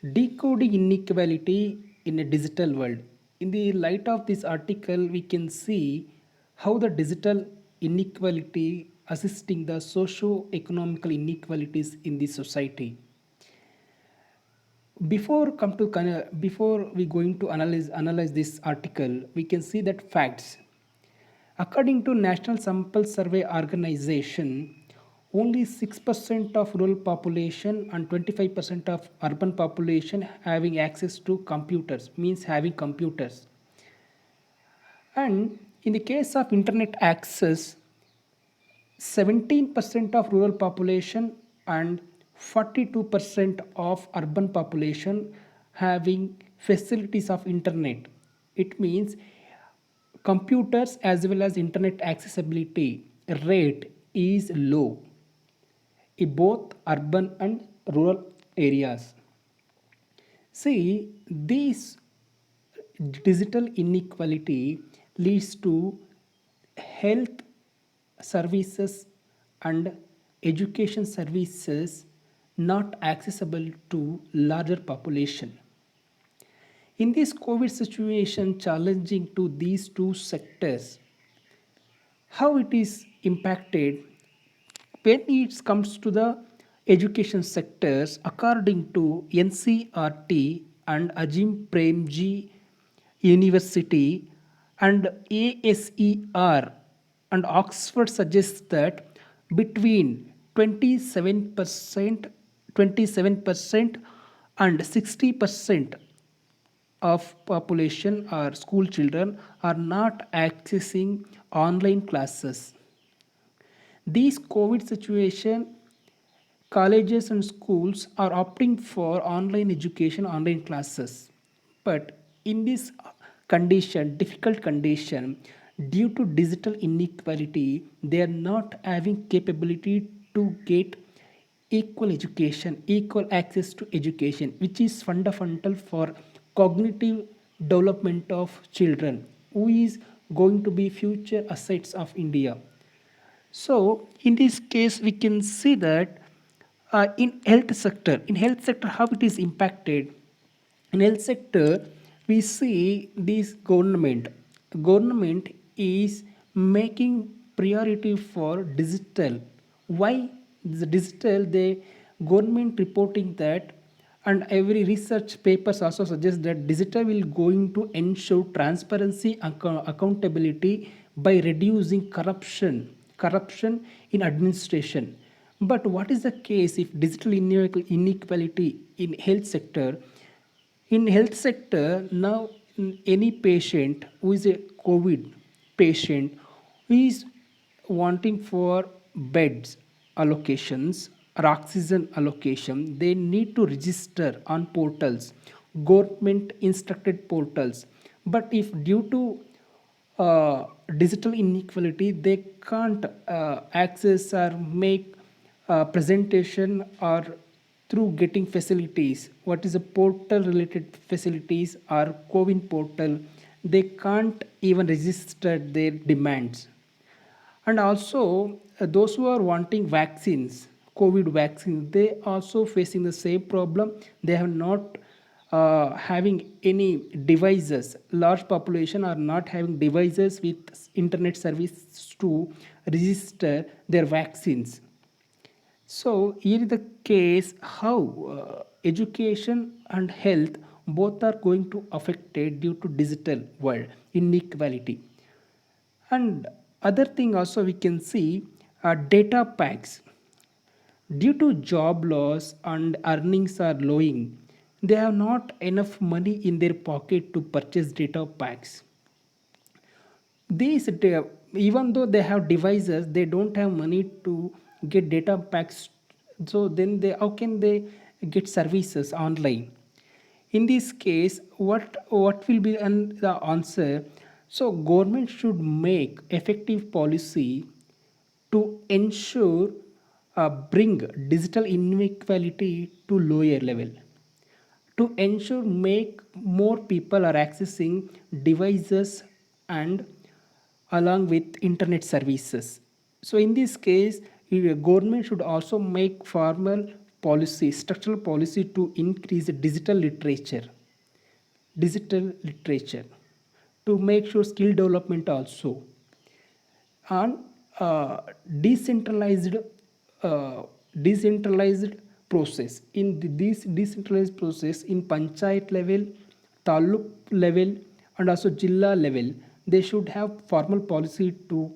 Decoding inequality in a digital world. In the light of this article, we can see how the digital inequality assisting the socio-economical inequalities in the society. Before we going to analyze this article, we can see that facts. According to National Sample Survey Organization, only 6% of rural population and 25% of urban population having access to computers, means having computers. And in the case of internet access, 17% of rural population and 42% of urban population having facilities of internet. It means computers as well as internet accessibility rate is low in both urban and rural areas. See, this digital inequality leads to health services and education services not accessible to larger population. In this COVID situation challenging to these two sectors, how it is impacted when it comes to the education sectors according to NCRT and Ajim Premji University and ASER and Oxford suggests that between 27% and 60% of population or school children are not accessing online classes. These COVID situation, colleges and schools are opting for online education, online classes. But in this condition, difficult condition, due to digital inequality, they are not having capability to get equal education, equal access to education, which is fundamental for cognitive development of children, who is going to be future assets of India. So in this case, we can see that in health sector, how it is impacted. In health sector, we see this government is making priority for digital. Why the digital? The government reporting that, and every research papers also suggest that digital will going to ensure transparency and accountability by reducing corruption in administration. But what is the case if digital inequality in health sector? In health sector now, any patient who is a COVID patient who is wanting for beds allocations or oxygen allocation, they need to register on portals, government instructed portals. But if due to digital inequality, they can't access or make presentation or through getting facilities. What is a portal related facilities or COVID portal? They can't even register their demands. And also, those who are wanting vaccines, COVID vaccines, they also facing the same problem. They have not having any devices. Large population are not having devices with internet service to register their vaccines. So here is the case how education and health both are going to affected due to digital world inequality. And other thing also we can see data packs. Due to job loss and earnings are lowing, they have not enough money in their pocket to purchase data packs. Even though they have devices, they don't have money to get data packs. So then they how can they get services online? In this case, what will be the answer? So government should make effective policy to ensure bring digital inequality to lower level, to ensure make more people are accessing devices and along with internet services. So in this case, government should also make formal policy, structural policy to increase digital literature, to make sure skill development also, and uh, decentralized uh, decentralized process. This decentralized process in panchayat level, taluk level, and also jilla level, they should have formal policy to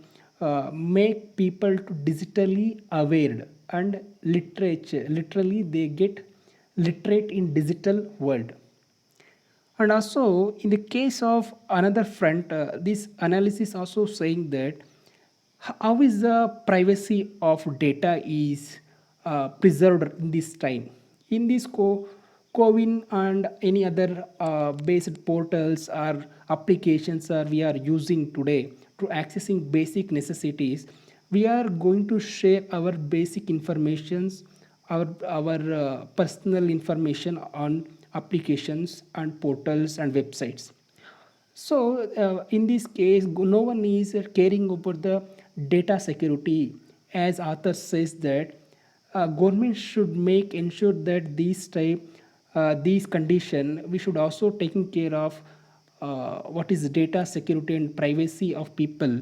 make people to digitally aware and literature literally they get literate in digital world. And also, in the case of another front, this analysis also saying that how is the privacy of data is preserved in this time. In this CoWIN and any other based portals or applications we are using today to accessing basic necessities, we are going to share our basic informations, our personal information on applications and portals and websites. So, in this case, no one is caring about the data security. As author says that government should make ensure that these condition we should also taking care of what is data security and privacy of people,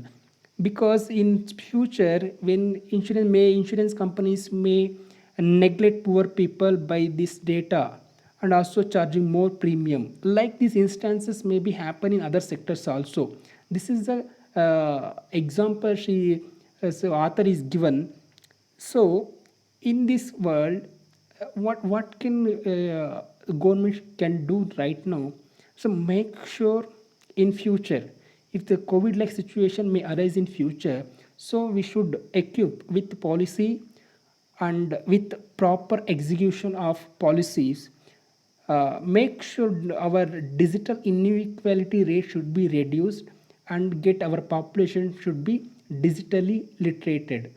because in future when insurance companies may neglect poor people by this data and also charging more premium, like these instances may be happen in other sectors also. This is the example she so author is given. So in this world, what can government can do right now? So make sure in future, if the COVID like situation may arise in future, so we should equip with policy and with proper execution of policies, make sure our digital inequality rate should be reduced and get our population should be digitally literated.